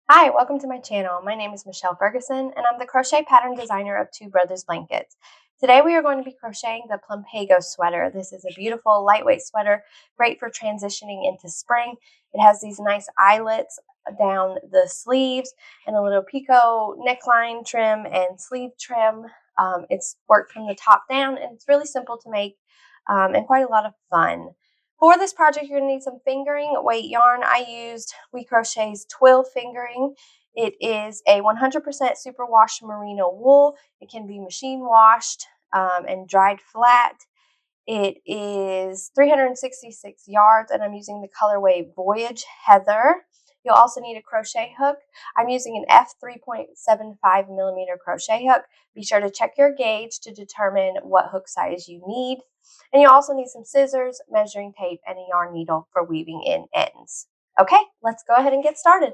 Hi, welcome to my channel. My name is Michelle Ferguson, and I'm the crochet pattern designer of Two Brothers Blankets. Today we are going to be crocheting the Plumbago Sweater. This is a beautiful, lightweight sweater, great for transitioning into spring. It has these nice eyelets down the sleeves and a little picot neckline trim and sleeve trim. It's worked from the top down, and it's really simple to make and quite a lot of fun. For this project, you're going to need some fingering weight yarn. I used We Crochet's twill fingering. It is a 100% superwash merino wool. It can be machine washed and dried flat. It is 366 yards, and I'm using the colorway Voyage Heather. You'll also need a crochet hook. I'm using an F 3.75 millimeter crochet hook. Be sure to check your gauge to determine what hook size you need. And you'll also need some scissors, measuring tape, and a yarn needle for weaving in ends. Okay, let's go ahead and get started.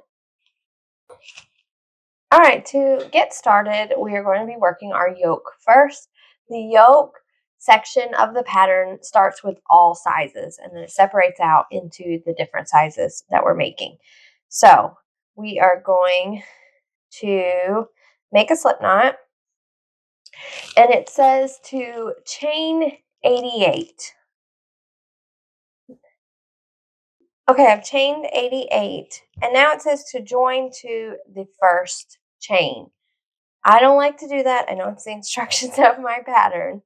All right, to get started, we are going to be working our yoke first. The yoke section of the pattern starts with all sizes, and then it separates out into the different sizes that we're making. So we are going to make a slip knot, and it says to chain 88. Okay, I've chained 88, and now it says to join to the first chain. I don't like to do that. I know it's the instructions of my pattern.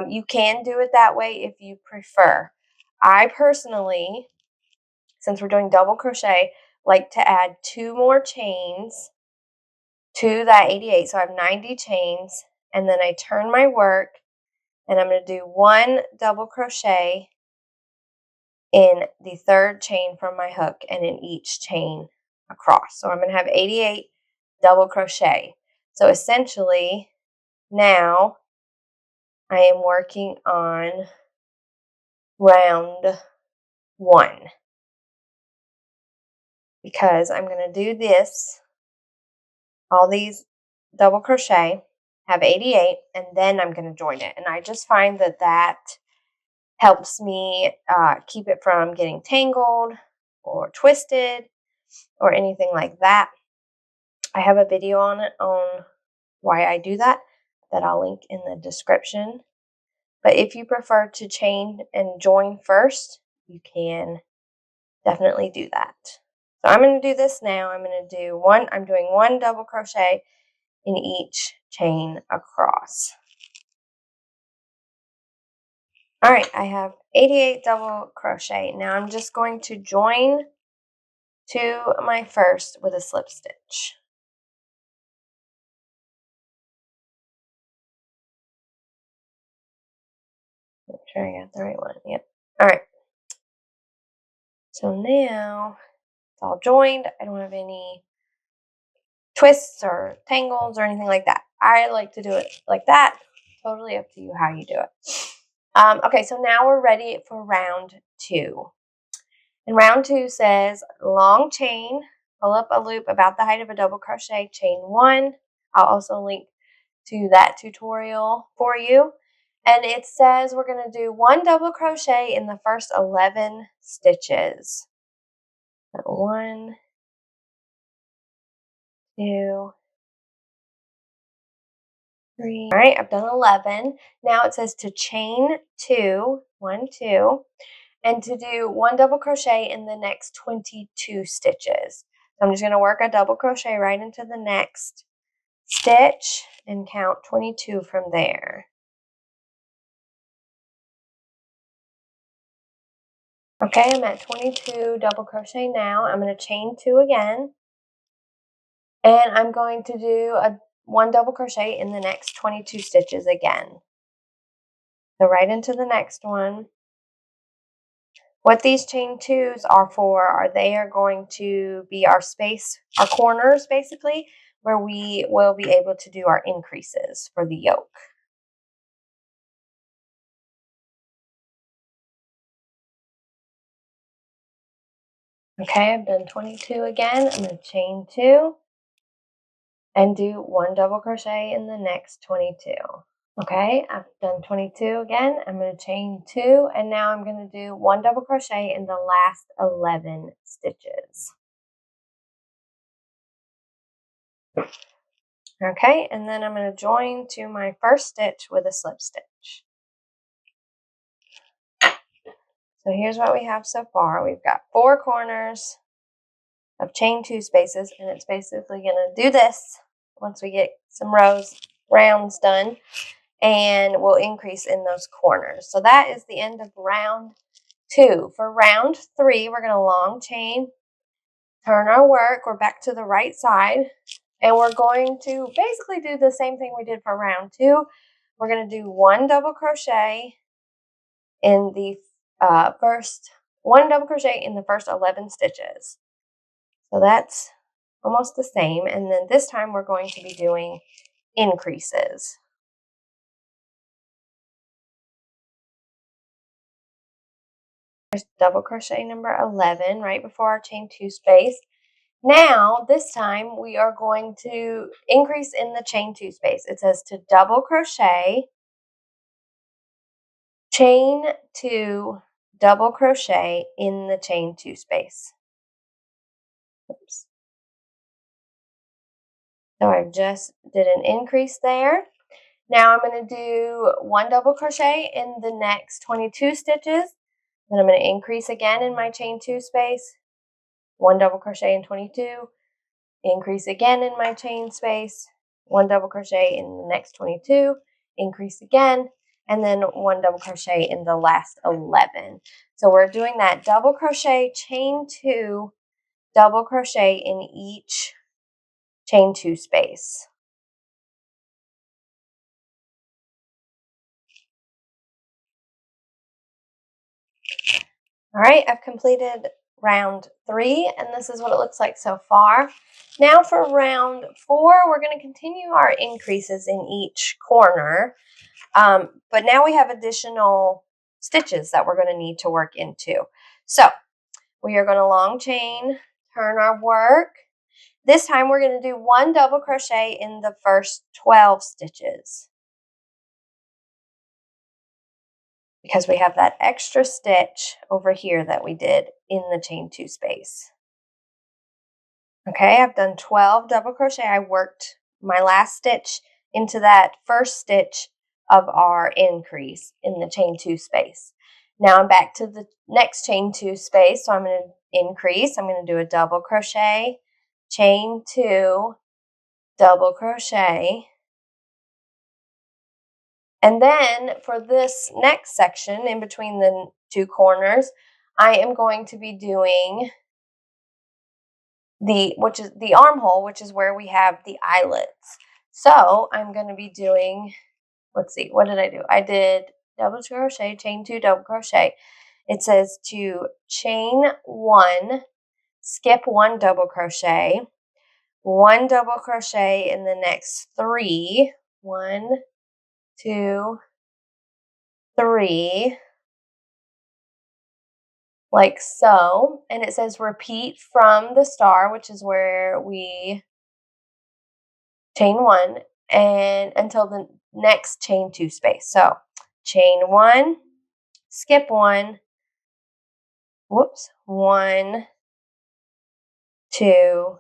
You can do it that way if you prefer. I personally, since we're doing double crochet, like to add 2 more chains to that 88. So I have 90 chains, and then I turn my work, and I'm going to do 1 double crochet in the 3rd chain from my hook and in each chain across. So I'm going to have 88 double crochet. So essentially now I am working on round 1 because I'm going to do this, all these double crochet, have 88, and then I'm going to join it. And I just find that helps me keep it from getting tangled or twisted or anything like that. I have a video on it on why I do that I'll link in the description. But if you prefer to chain and join first, you can definitely do that. So I'm going to do this now. I'm doing 1 double crochet in each chain across. All right, I have 88 double crochet. Now I'm just going to join to my first with a slip stitch. Make sure I got the right one. Yep. All right. So now it's all joined. I don't have any twists or tangles or anything like that. I like to do it like that. Totally up to you how you do it. Okay, so now we're ready for round 2. And round 2 says long chain, pull up a loop about the height of a double crochet, chain 1. I'll also link to that tutorial for you. And it says we're going to do 1 double crochet in the first 11 stitches. 1, 2, 3. All right, I've done 11. Now it says to chain 2, 1, 2, and to do 1 double crochet in the next 22 stitches. So I'm just going to work a double crochet right into the next stitch and count 22 from there. Okay, I'm at 22 double crochet now. I'm going to chain 2 again, and I'm going to do 1 double crochet in the next 22 stitches again. So right into the next one. What these chain 2s are for they are going to be our corners basically, where we will be able to do our increases for the yoke. Okay, I've done 22 again. I'm going to chain 2 and do 1 double crochet in the next 22. Okay, I've done 22 again. I'm going to chain 2, and now I'm going to do 1 double crochet in the last 11 stitches. Okay, and then I'm going to join to my first stitch with a slip stitch. So here's what we have so far. We've got 4 corners of chain 2 spaces, and it's basically going to do this once we get some rounds done, and we'll increase in those corners. So that is the end of round 2. For round 3, we're going to long chain, turn our work, we're back to the right side, and we're going to basically do the same thing we did for round 2. We're going to do 1 double crochet in the first 11 stitches. So that's almost the same. And then this time we're going to be doing increases. There's double crochet number 11 right before our chain 2 space. Now, this time we are going to increase in the chain 2 space. It says to double crochet, chain 2, double crochet in the chain 2 space. Oops. So I just did an increase there. Now I'm going to do 1 double crochet in the next 22 stitches. Then I'm going to increase again in my chain 2 space, 1 double crochet in 22, increase again in my chain space, 1 double crochet in the next 22, increase again, and then 1 double crochet in the last 11. So we're doing that double crochet, chain 2, double crochet in each chain 2 space. All right, I've completed round 3, and this is what it looks like so far. Now for round 4, we're going to continue our increases in each corner, but now we have additional stitches that we're going to need to work into. So we are going to long chain, turn our work. This time we're going to do 1 double crochet in the first 12 stitches, because we have that extra stitch over here that we did in the chain 2 space. Okay, I've done 12 double crochet. I worked my last stitch into that first stitch of our increase in the chain 2 space. Now I'm back to the next chain 2 space, so I'm going to increase. I'm going to do a double crochet, chain 2, double crochet. And then for this next section in between the 2 corners, I am going to be doing the armhole, which is where we have the eyelets. So I'm going to be doing, let's see, what did I do? I did double crochet, chain 2, double crochet. It says to chain 1, skip 1 double crochet, 1 double crochet in the next 3, 1, 2, 3, like so. And it says repeat from the star, which is where we chain 1, and until the next chain 2 space. So chain 1, skip 1, 1, 2,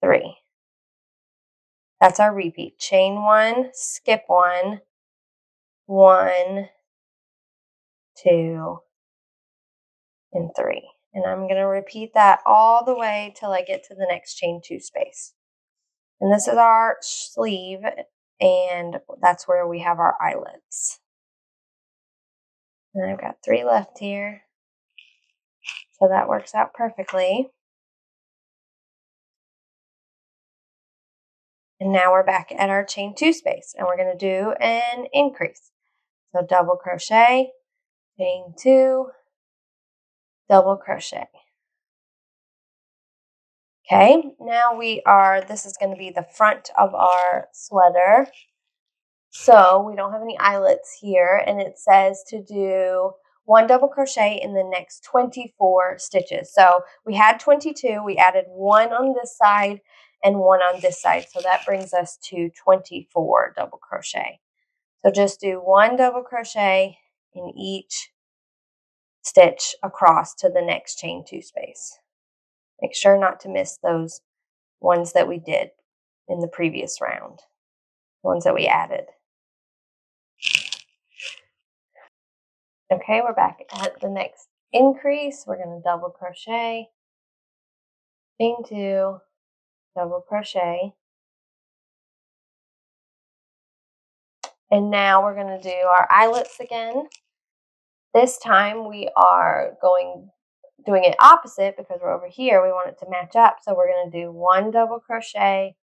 3. That's our repeat. Chain 1, skip 1, 1, 2, and 3. And I'm going to repeat that all the way till I get to the next chain 2 space. And this is our sleeve, and that's where we have our eyelets. And I've got 3 left here, so that works out perfectly. And now we're back at our chain 2 space, and we're going to do an increase. So double crochet, chain 2, double crochet. Okay, now this is going to be the front of our sweater. So we don't have any eyelets here, and it says to do 1 double crochet in the next 24 stitches. So we had 22, we added 1 on this side and 1 on this side. So that brings us to 24 double crochet. So just do 1 double crochet in each stitch across to the next chain 2 space. Make sure not to miss those ones that we did in the previous round, ones that we added. Okay, we're back at the next increase. We're going to double crochet, chain 2, double crochet, and now we're going to do our eyelets again. This time we are doing it opposite because we're over here. We want it to match up, so we're going to do 1 double crochet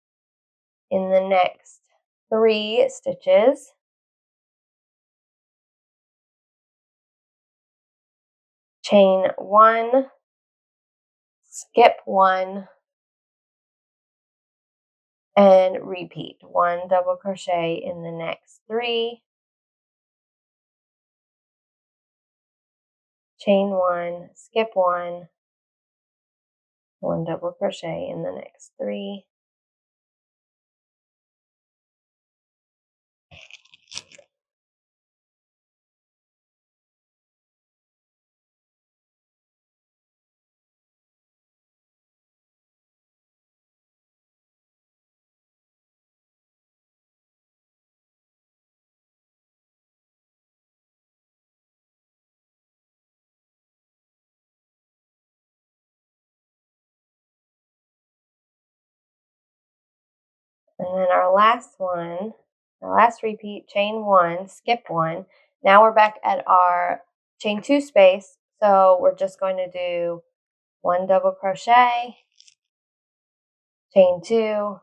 in the next 3 stitches. Chain 1, skip 1, and repeat 1 double crochet in the next 3, chain 1, skip 1, 1 double crochet in the next 3, and then our last repeat, chain 1, skip 1. Now we're back at our chain 2 space, so we're just going to do 1 double crochet, chain 2,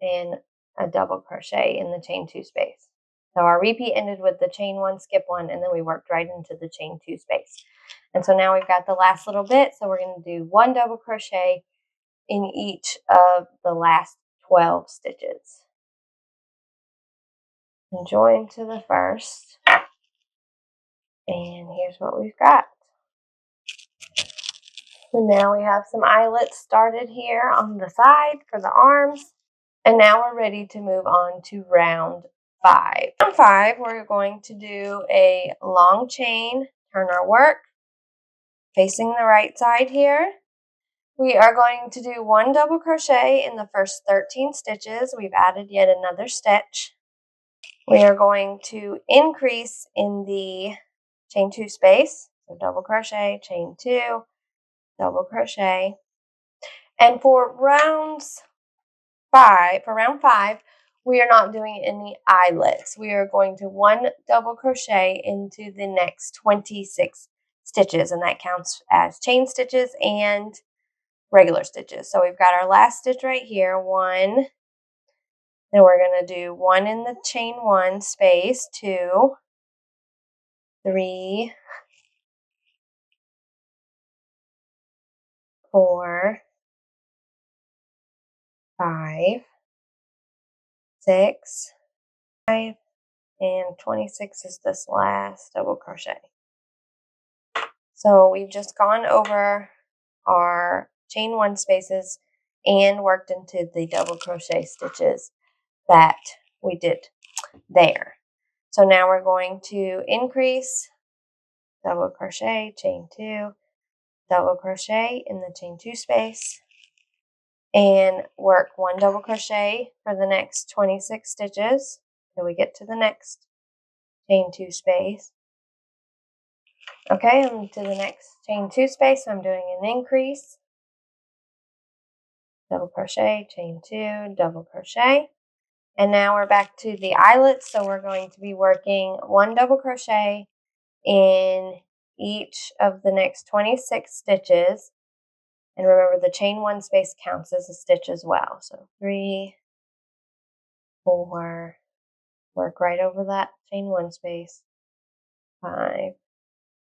and a double crochet in the chain 2 space. So our repeat ended with the chain 1, skip 1, and then we worked right into the chain 2 space. And so now we've got the last little bit, so we're going to do 1 double crochet in each of the last 12 stitches. And join to the first. And here's what we've got. So now we have some eyelets started here on the side for the arms. And now we're ready to move on to round 5. Round 5, we're going to do a long chain, turn our work, facing the right side here. We are going to do 1 double crochet in the first 13 stitches. We've added yet another stitch. We are going to increase in the chain 2 space. So double crochet, chain 2, double crochet. And for round 5, we are not doing any eyelets. We are going to 1 double crochet into the next 26 stitches, and that counts as chain stitches and regular stitches. So we've got our last stitch right here, 1. Then we're going to do 1 in the chain 1 space, 2, 3, 4, 5, 6, 5, and 26 is this last double crochet. So we've just gone over our chain 1 spaces and worked into the double crochet stitches that we did there. So now we're going to increase, double crochet, chain 2, double crochet in the chain 2 space, and work 1 double crochet for the next 26 stitches till we get to the next chain 2 space. Okay, I'm to the next chain 2 space. I'm doing an increase, double crochet, chain 2, double crochet. And now we're back to the eyelets, so we're going to be working 1 double crochet in each of the next 26 stitches. And remember, the chain 1 space counts as a stitch as well. So 3, 4, work right over that chain 1 space, 5,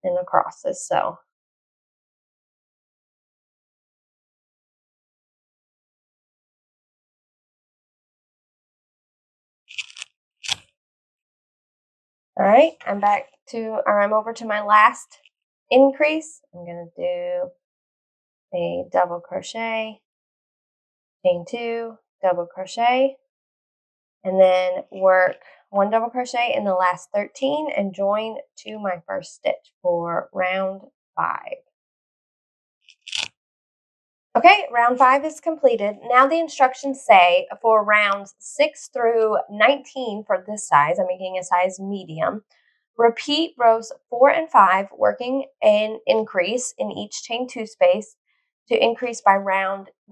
and across as so. All right, I'm over to my last increase. I'm going to do a double crochet, chain 2, double crochet, and then work 1 double crochet in the last 13 and join to my first stitch for round 5. Okay, round 5 is completed. Now the instructions say for rounds 6 through 19 for this size, I'm making a size medium, repeat rows 4 and 5, working an increase in each chain 2 space to increase by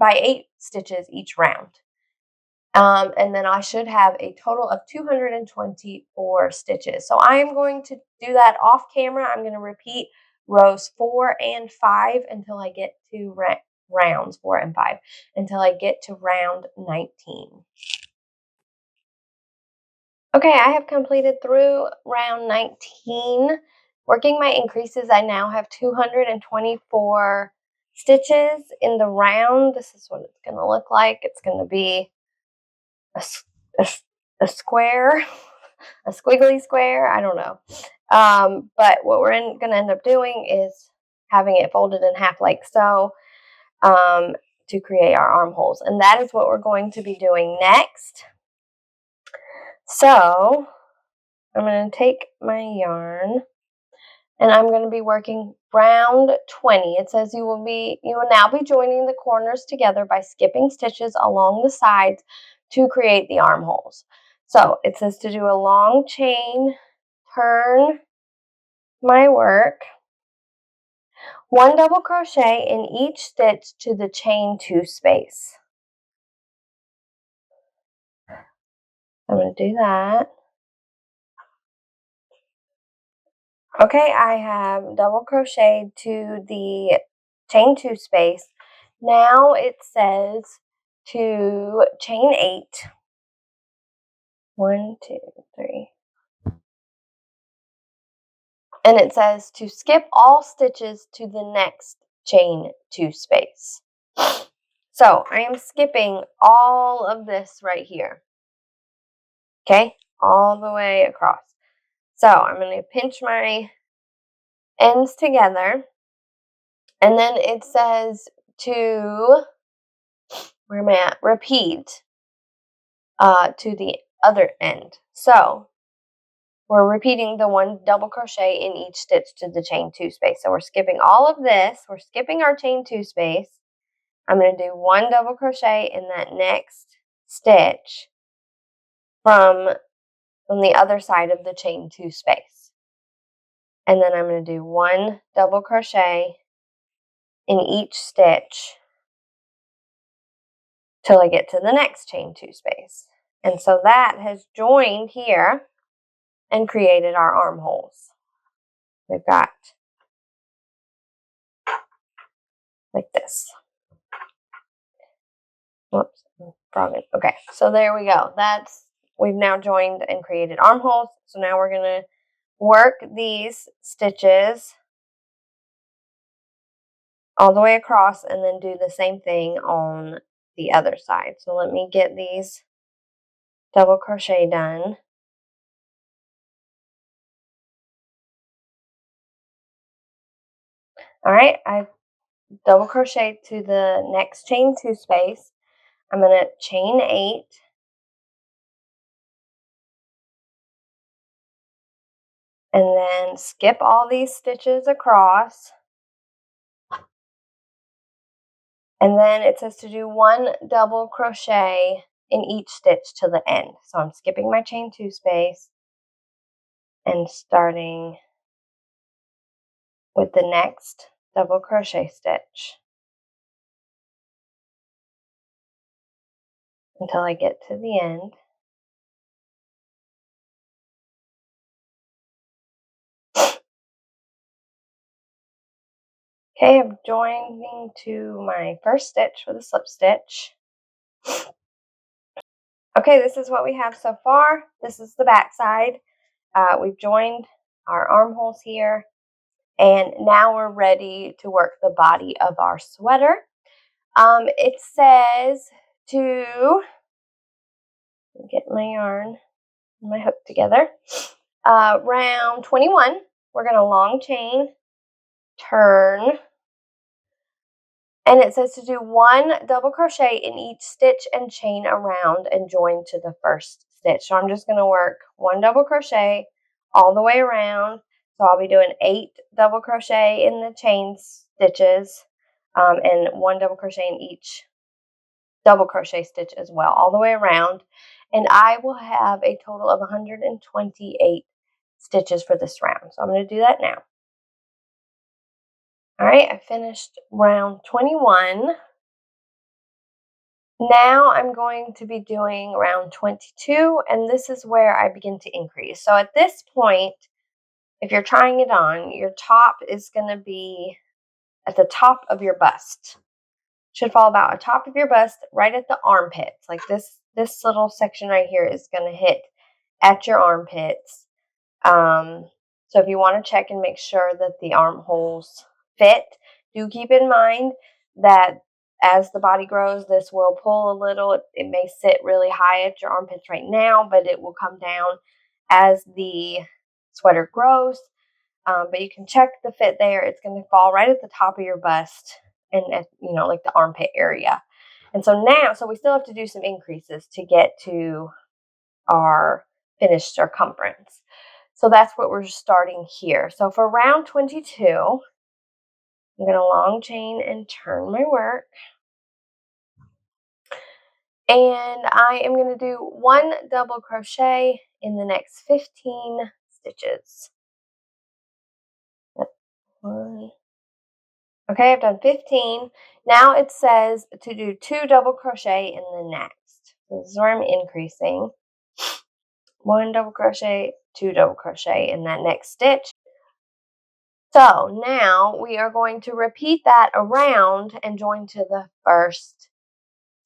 8 stitches each round. And then I should have a total of 224 stitches. So I am going to do that off camera. I'm going to repeat rows 4 and 5 until I get to rounds 4 and 5 until I get to round 19. Okay, I have completed through round 19. Working my increases, I now have 224 stitches in the round. This is what it's going to look like. It's going to be a square, a squiggly square. I don't know. But what we're going to end up doing is having it folded in half like so to create our armholes. And that is what we're going to be doing next. So I'm going to take my yarn and I'm going to be working round 20. It says you will now be joining the corners together by skipping stitches along the sides to create the armholes. So it says to do a long chain, turn my work, 1 double crochet in each stitch to the chain 2 space. I'm going to do that. Okay, I have double crocheted to the chain 2 space. Now it says to chain 8. 1, 2, 3. And it says to skip all stitches to the next chain 2 space. So I am skipping all of this right here. Okay, all the way across. So I'm going to pinch my ends together. And then it says to, where am I at? Repeat to the other end. So we're repeating the 1 double crochet in each stitch to the chain 2 space. So we're skipping all of this. We're skipping our chain 2 space. I'm going to do 1 double crochet in that next stitch from the other side of the chain 2 space. And then I'm going to do 1 double crochet in each stitch till I get to the next chain 2 space. And so that has joined here and created our armholes. We've got like this. Whoops, frog it. Okay, so there we go. We've now joined and created armholes. So now we're going to work these stitches all the way across and then do the same thing on the other side. So let me get these double crochet done. All right, I've double crocheted to the next chain 2 space. I'm going to chain 8. And then skip all these stitches across. And then it says to do 1 double crochet in each stitch to the end. So I'm skipping my chain 2 space and starting with the next double crochet stitch until I get to the end. Okay, I'm joining to my first stitch with a slip stitch. Okay, this is what we have so far. This is the back side. We've joined our armholes here, and now we're ready to work the body of our sweater. It says to get my yarn and my hook together. Round 21, we're going to long chain, turn, and it says to do 1 double crochet in each stitch and chain around and join to the first stitch. So I'm just going to work 1 double crochet all the way around. So I'll be doing 8 double crochet in the chain stitches and 1 double crochet in each double crochet stitch as well, all the way around. And I will have a total of 128 stitches for this round. So I'm going to do that now. All right, I finished round 21. Now I'm going to be doing round 22, and this is where I begin to increase. So at this point, if you're trying it on, your top is going to be at the top of your bust. Should fall about the top of your bust, right at the armpits. Like this little section right here is going to hit at your armpits. So if you want to check and make sure that the armholes fit, do keep in mind that as the body grows, this will pull a little. It may sit really high at your armpits right now, but it will come down as the sweater grows. But you can check the fit there. It's going to fall right at the top of your bust and at, like the armpit area. And so we still have to do some increases to get to our finished circumference. So that's what we're starting here. So for round 22, I'm going to long chain and turn my work. And I am going to do 1 double crochet in the next 15 stitches. One. Okay, I've done 15. Now it says to do 2 double crochet in the next. So this is where I'm increasing. 1 double crochet, 2 double crochet in that next stitch. So now we are going to repeat that around and join to the first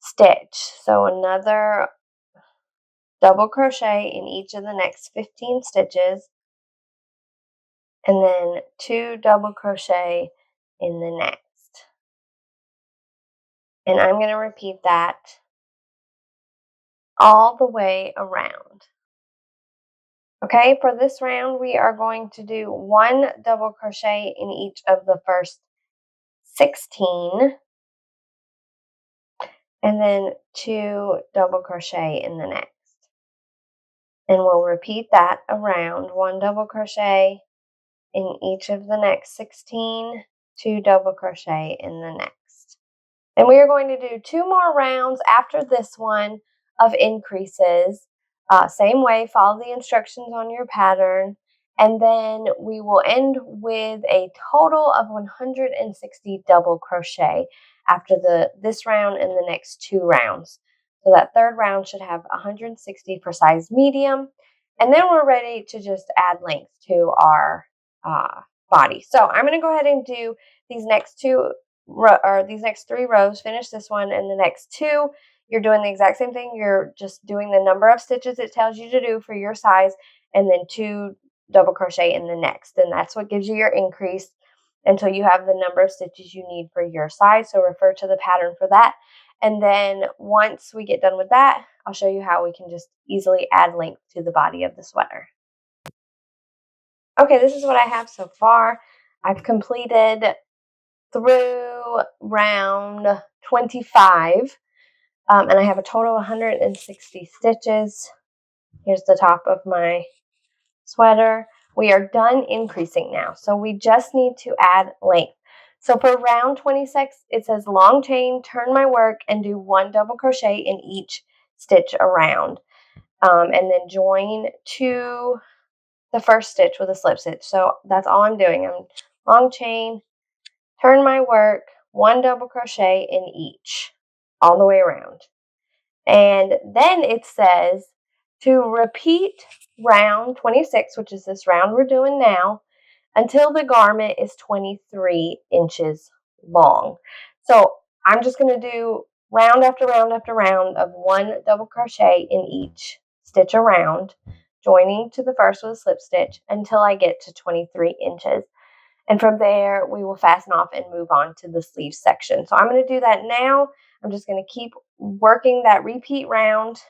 stitch. So another double crochet in each of the next 15 stitches, and then 2 double crochet in the next. And I'm going to repeat that all the way around. Okay, for this round, we are going to do 1 double crochet in each of the first 16, and then 2 double crochet in the next. And we'll repeat that around. 1 double crochet in each of the next 16, 2 double crochet in the next. And we are going to do 2 more rounds after this one of increases. Same way, follow the instructions on your pattern. And then we will end with a total of 160 double crochet after this round and the next 2 rounds. So that third round should have 160 for size medium. And then we're ready to just add length to our body. So I'm going to go ahead and do these next 3 rows, finish this one, and the next 2, you're doing the exact same thing. You're just doing the number of stitches it tells you to do for your size, and then 2 double crochet in the next. And that's what gives you your increase until you have the number of stitches you need for your size. So refer to the pattern for that. And then once we get done with that, I'll show you how we can just easily add length to the body of the sweater. Okay, this is what I have so far. I've completed through round 25, and I have a total of 160 stitches. Here's the top of my sweater. We are done increasing now, so we just need to add length. So for round 26, it says long chain, turn my work, and do 1 double crochet in each stitch around, and then join to the first stitch with a slip stitch. So that's all I'm doing. I'm long chain, turn my work, 1 double crochet in each, all the way around. And then it says to repeat round 26, which is this round we're doing now, until the garment is 23 inches long. So I'm just going to do round after round after round of 1 double crochet in each stitch around, joining to the first with a slip stitch until I get to 23 inches. And from there, we will fasten off and move on to the sleeve section. So I'm going to do that now. I'm just going to keep working that repeat round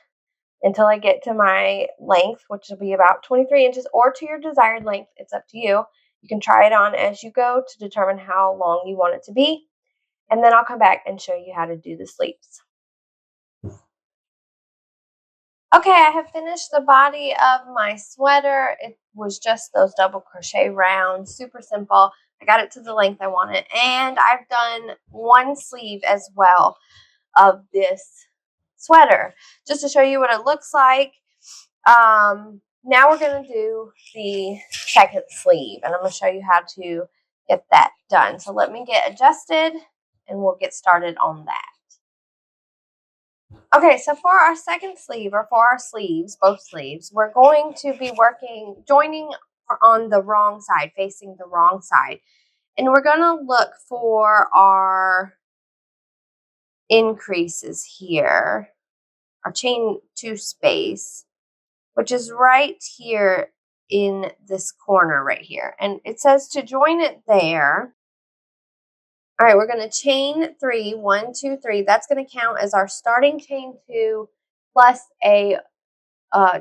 until I get to my length, which will be about 23 inches, or to your desired length. It's up to you. You can try it on as you go to determine how long you want it to be. And then I'll come back and show you how to do the sleeves. Okay, I have finished the body of my sweater. It was just those double crochet rounds, super simple. I got it to the length I wanted. And I've done one sleeve as well of this sweater, just to show you what it looks like. Now we're going to do the second sleeve, and I'm going to show you how to get that done. So let me get adjusted, and we'll get started on that. Okay, so for our second sleeve, or for our sleeves, both sleeves, we're going to be joining on the wrong side, facing the wrong side. And we're going to look for our increases here, our chain 2 space, which is right here in this corner right here. And it says to join it there. All right, we're going to chain 3, 1, 2, 3. That's going to count as our starting chain 2 plus a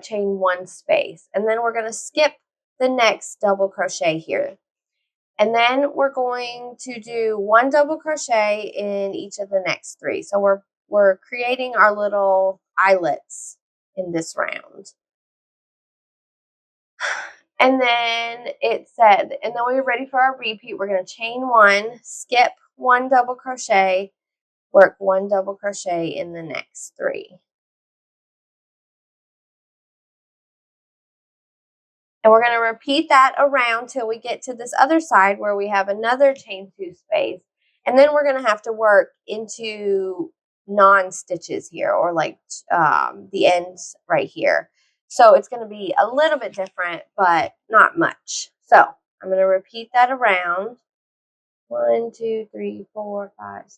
chain 1 space. And then we're going to skip the next double crochet here. And then we're going to do 1 double crochet in each of the next 3. So we're creating our little eyelets in this round. And then it said, and then we're ready for our repeat. We're going to chain 1, skip 1 double crochet, work 1 double crochet in the next 3. And we're going to repeat that around till we get to this other side where we have another chain 2 space. And then we're going to have to work into non-stitches here, or like the ends right here. So it's going to be a little bit different, but not much. So I'm going to repeat that around. 1, 2, 3, 4, 5, 6,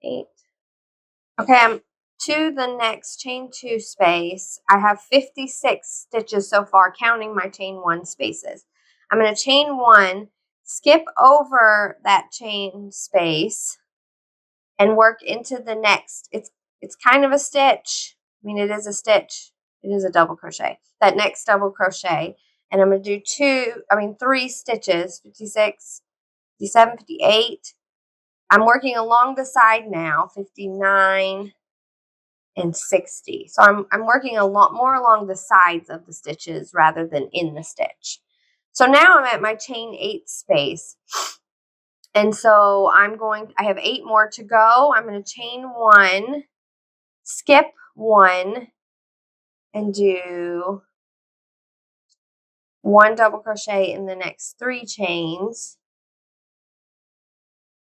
7, 8. Okay, I'm to the next chain 2 space. I have 56 stitches so far, counting my chain 1 spaces. I'm going to chain 1, skip over that chain space, and work into the next. It's kind of a stitch. I mean, it is a stitch. It is a double crochet. That next double crochet, and I'm going to do 3 stitches, 56, 57, 58. I'm working along the side now, 59 and 60. So I'm working a lot more along the sides of the stitches rather than in the stitch. So now I'm at my chain 8 space. And so I have 8 more to go. I'm going to chain 1, skip 1, and do 1 double crochet in the next 3 chains.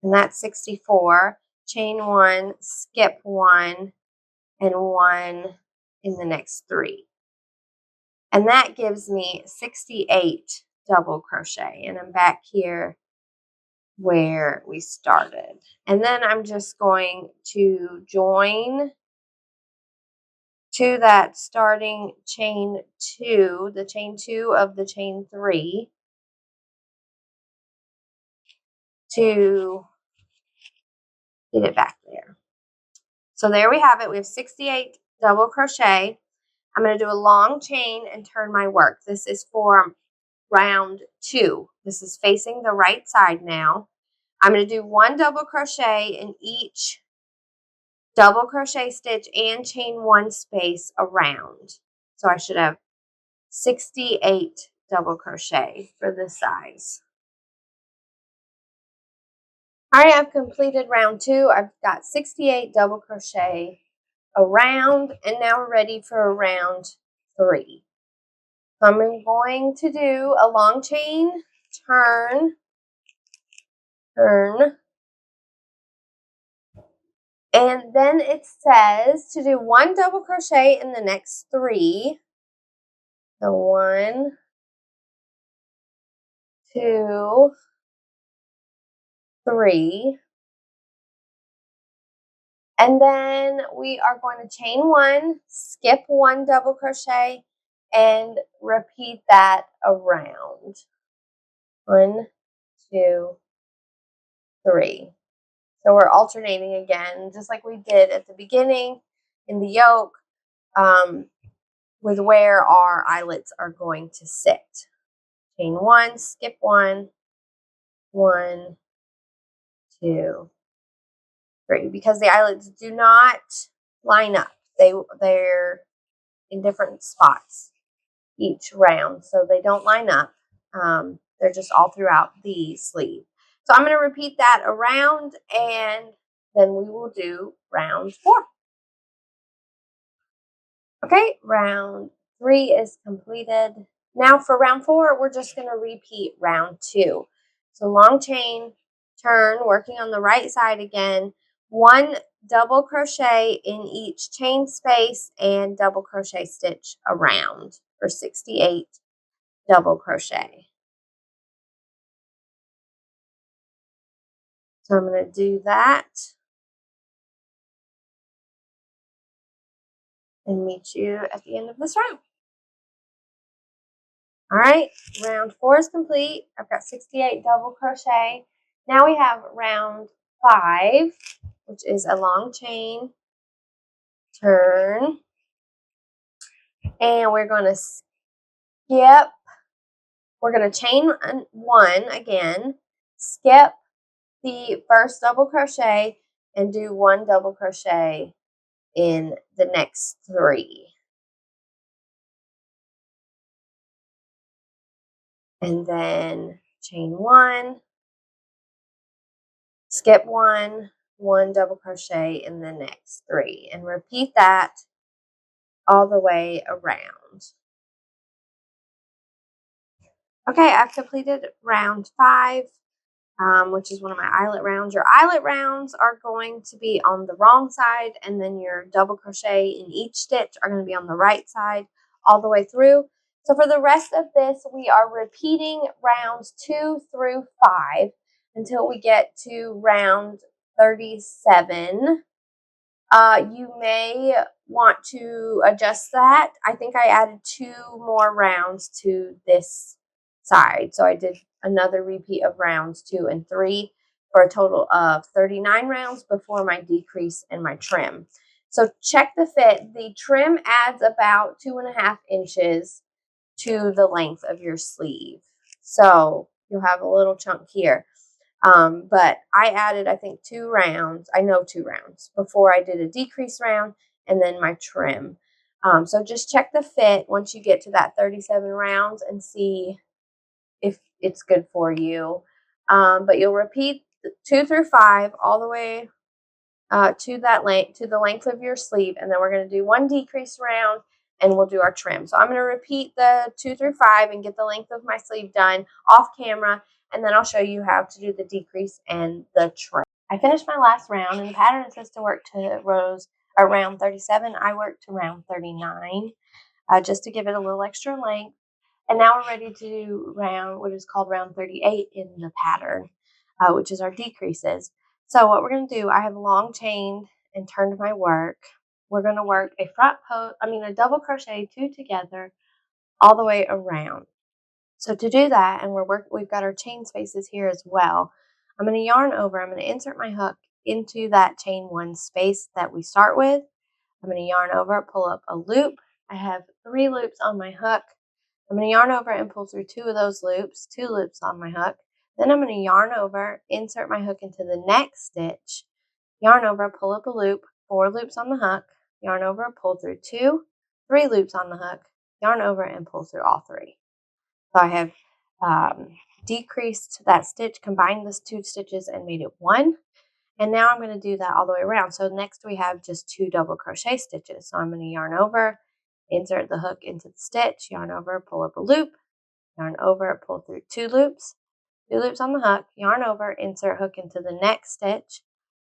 And that's 64. Chain 1, skip 1, and 1 in the next 3. And that gives me 68 double crochet. And I'm back here where we started. And then I'm just going to join to that starting chain 2, the chain 2 of the chain 3, to get it back there. So there we have it. We have 68 double crochet. I'm going to do a long chain and turn my work. This is for round 2. This is facing the right side now. I'm going to do 1 double crochet in each double crochet stitch and chain 1 space around. So I should have 68 double crochet for this size. All right, I've completed round 2. I've got 68 double crochet around, and now we're ready for round 3. So I'm going to do a long chain, turn, and then it says to do 1 double crochet in the next 3. So 1, 2, 3. And then we are going to chain 1, skip 1 double crochet, and repeat that around. 1, 2, 3. So we're alternating again, just like we did at the beginning in the yoke, with where our eyelets are going to sit. Chain 1, skip 1, 1, 2, 3. Because the eyelets do not line up. They're in different spots each round, so they don't line up. They're just all throughout the sleeve. So I'm going to repeat that around, and then we will do round 4. Okay, round 3 is completed. Now for round 4, we're just going to repeat round 2. So long chain, turn, working on the right side again, 1 double crochet in each chain space and double crochet stitch around for 68 double crochet. So I'm going to do that and meet you at the end of this round. All right, round 4 is complete. I've got 68 double crochet. Now we have round 5, which is a long chain, turn, and we're going to skip. We're going to chain 1 again, skip the first double crochet, and do 1 double crochet in the next 3. And then chain 1, skip 1, 1 double crochet in the next 3, and repeat that all the way around. Okay, I've completed round 5, which is one of my eyelet rounds. Your eyelet rounds are going to be on the wrong side, and then your double crochet in each stitch are going to be on the right side all the way through. So for the rest of this, we are repeating rounds 2 through 5 until we get to round 37. You may want to adjust that. I think I added 2 more rounds to this side. So I did another repeat of rounds 2 and 3 for a total of 39 rounds before my decrease and my trim. So check the fit. The trim adds about 2.5 inches to the length of your sleeve. So you'll have a little chunk here. But I added, I think, 2 rounds. I know 2 rounds before I did a decrease round and then my trim. So just check the fit once you get to that 37 rounds and see if it's good for you. But you'll repeat 2 through 5 all the way to the length of your sleeve, and then we're going to do 1 decrease round and we'll do our trim. So I'm going to repeat the 2 through 5 and get the length of my sleeve done off camera, and then I'll show you how to do the decrease and the trim. I finished my last round, and the pattern says to work to round 37. I worked to round 39 just to give it a little extra length. And now we're ready to do what is called round 38 in the pattern, which is our decreases. So what we're going to do, I have long chained and turned my work. We're going to work a double crochet 2 together all the way around. So to do that, and we've got our chain spaces here as well. I'm going to yarn over. I'm going to insert my hook into that chain 1 space that we start with. I'm going to yarn over, pull up a loop. I have 3 loops on my hook. I'm going to yarn over and pull through 2 of those loops, 2 loops on my hook. Then I'm going to yarn over, insert my hook into the next stitch, yarn over, pull up a loop, 4 loops on the hook, yarn over, pull through 2, 3 loops on the hook, yarn over, and pull through all 3. So I have decreased that stitch, combined those 2 stitches and made it 1. And now I'm going to do that all the way around. So next we have just 2 double crochet stitches. So I'm going to yarn over, insert the hook into the stitch, yarn over, pull up a loop, yarn over, pull through 2 loops, 2 loops on the hook, yarn over, insert hook into the next stitch,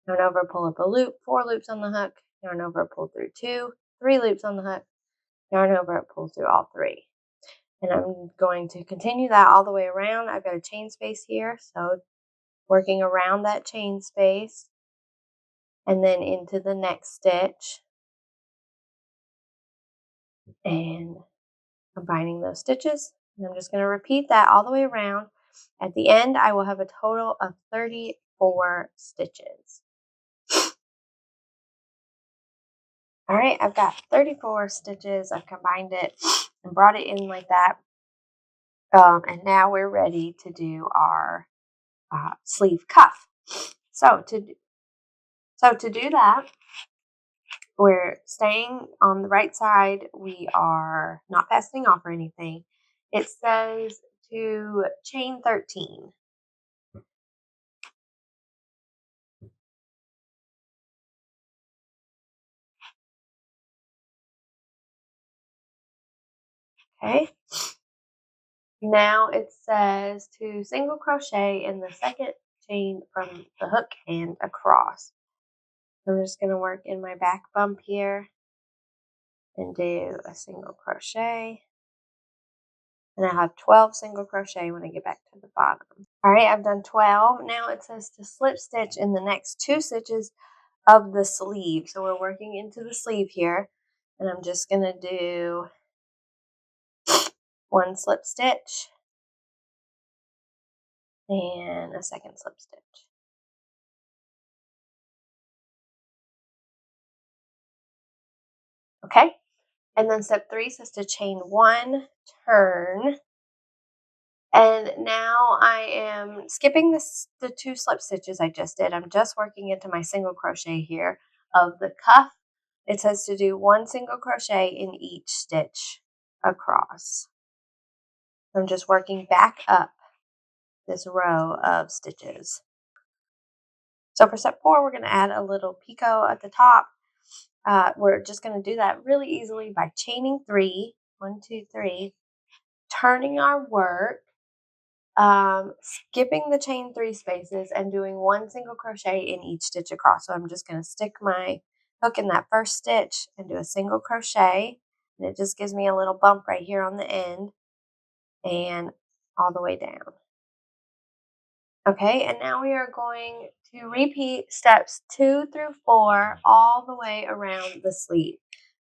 yarn over, pull up a loop, 4 loops on the hook, yarn over, pull through 2, 3 loops on the hook, yarn over, pull through all 3. And I'm going to continue that all the way around. I've got a chain space here, so working around that chain space and then into the next stitch and combining those stitches. And I'm just going to repeat that all the way around. At the end, I will have a total of 34 stitches. All right, I've got 34 stitches. I've combined it and brought it in like that. And now we're ready to do our sleeve cuff. So to do that, we're staying on the right side. We are not fastening off or anything. It says to chain 13. Okay. Now it says to single crochet in the second chain from the hook and across. I'm just going to work in my back bump here and do a single crochet. And I have 12 single crochet when I get back to the bottom. All right, I've done 12. Now it says to slip stitch in the next 2 stitches of the sleeve. So we're working into the sleeve here. And I'm just going to do 1 slip stitch and a second slip stitch. Okay, and then step 3 says to chain 1, turn, and now I am skipping the 2 slip stitches I just did. I'm just working into my single crochet here of the cuff. It says to do 1 single crochet in each stitch across. I'm just working back up this row of stitches. So for step 4, we're going to add a little picot at the top. We're just going to do that really easily by chaining 3, 1, 2, 3, turning our work, skipping the chain 3 spaces and doing 1 single crochet in each stitch across. So I'm just going to stick my hook in that first stitch and do a single crochet, and it just gives me a little bump right here on the end and all the way down. Okay, and now we are going to repeat steps 2 through 4 all the way around the sleeve.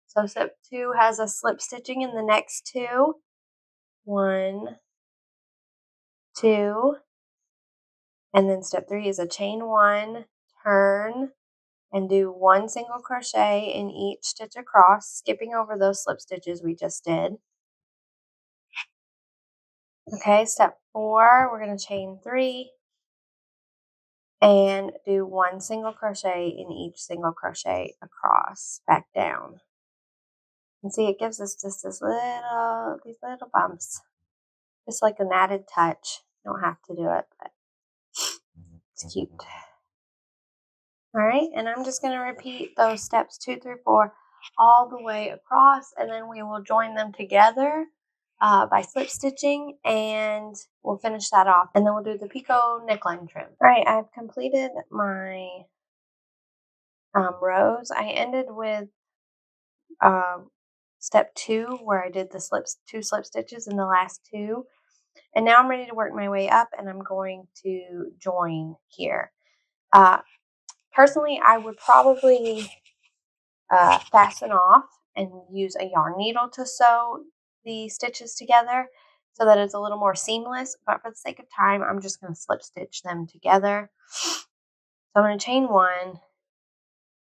So step 2 has a slip stitching in the next 2. 1, 2, and then step 3 is a chain 1, turn, and do 1 single crochet in each stitch across, skipping over those slip stitches we just did. Okay, step 4, we're going to chain 3 and do 1 single crochet in each single crochet across, back down. And see, it gives us just these little bumps, just like an added touch. You don't have to do it, but it's cute. All right, and I'm just going to repeat those steps 2 through 4 all the way across, and then we will join them together by slip stitching, and we'll finish that off, and then we'll do the picot neckline trim. All right, I've completed my rows. I ended with step 2 where I did the 2 slip stitches in the last 2, and now I'm ready to work my way up, and I'm going to join here. Personally, I would probably fasten off and use a yarn needle to sew the stitches together so that it's a little more seamless, but for the sake of time, I'm just going to slip stitch them together. So I'm going to chain 1,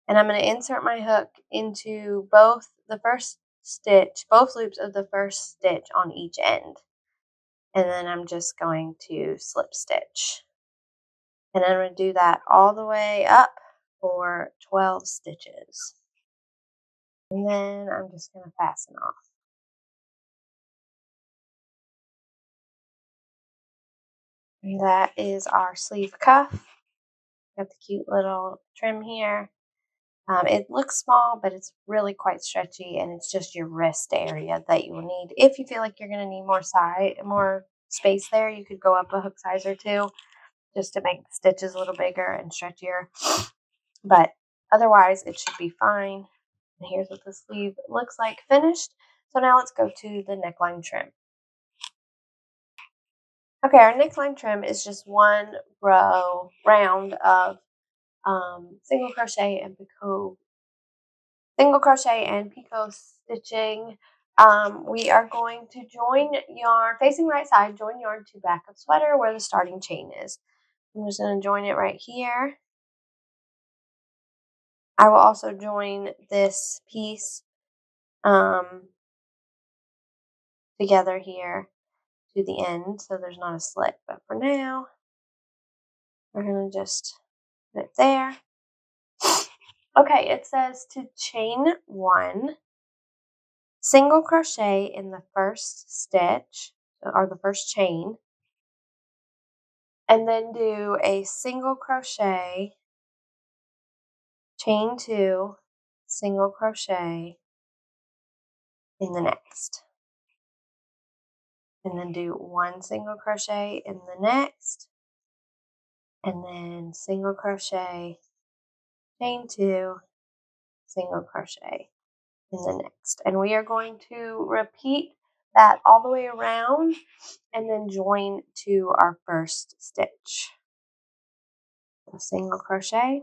and I'm going to insert my hook into both loops of the first stitch on each end, and then I'm just going to slip stitch, and I'm going to do that all the way up for 12 stitches. And then I'm just going to fasten off. And that is our sleeve cuff. Got the cute little trim here. It looks small, but it's really quite stretchy, and it's just your wrist area that you will need. If you feel like you're going to need more space there, you could go up a hook size or 2 just to make the stitches a little bigger and stretchier. But otherwise, it should be fine. And here's what the sleeve looks like finished. So now let's go to the neckline trim. Okay, our neckline trim is just 1 round of single crochet and picot stitching. We are going to join yarn facing right side, join yarn to back of sweater where the starting chain is. I'm just going to join it right here. I will also join this piece together here to the end so there's not a slit, but for now we're going to just put it there. Okay, it says to chain 1, single crochet in the first stitch or the first chain, and then do a single crochet, chain 2, single crochet in the next. and then do 1 single crochet in the next, and then single crochet, chain 2, single crochet in the next. And we are going to repeat that all the way around and then join to our first stitch. So single crochet,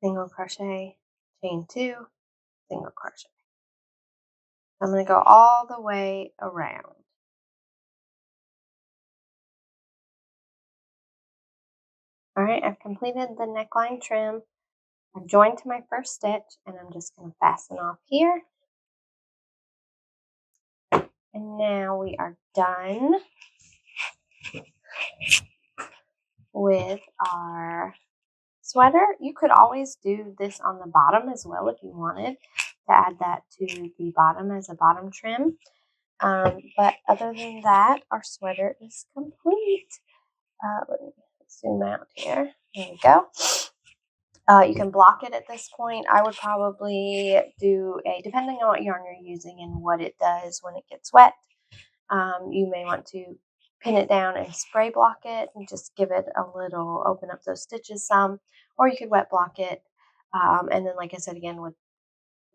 chain 2, single crochet. I'm going to go all the way around. All right, I've completed the neckline trim. I've joined to my first stitch, and I'm just going to fasten off here. And now we are done with our sweater. You could always do this on the bottom as well if you wanted to add that to the bottom as a bottom trim. But other than that, our sweater is complete. Let me zoom out here. There we go. You can block it at this point. I would probably do depending on what yarn you're using and what it does when it gets wet, you may want to pin it down and spray block it and just give it a little, open up those stitches some, or you could wet block it. And then, like I said, again, with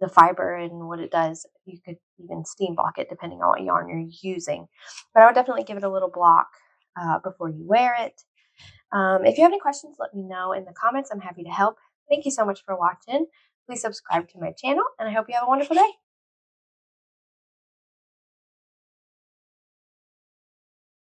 the fiber and what it does, you could even steam block it depending on what yarn you're using. But I would definitely give it a little block before you wear it. If you have any questions, let me know in the comments. I'm happy to help. Thank you so much for watching. Please subscribe to my channel, and I hope you have a wonderful day.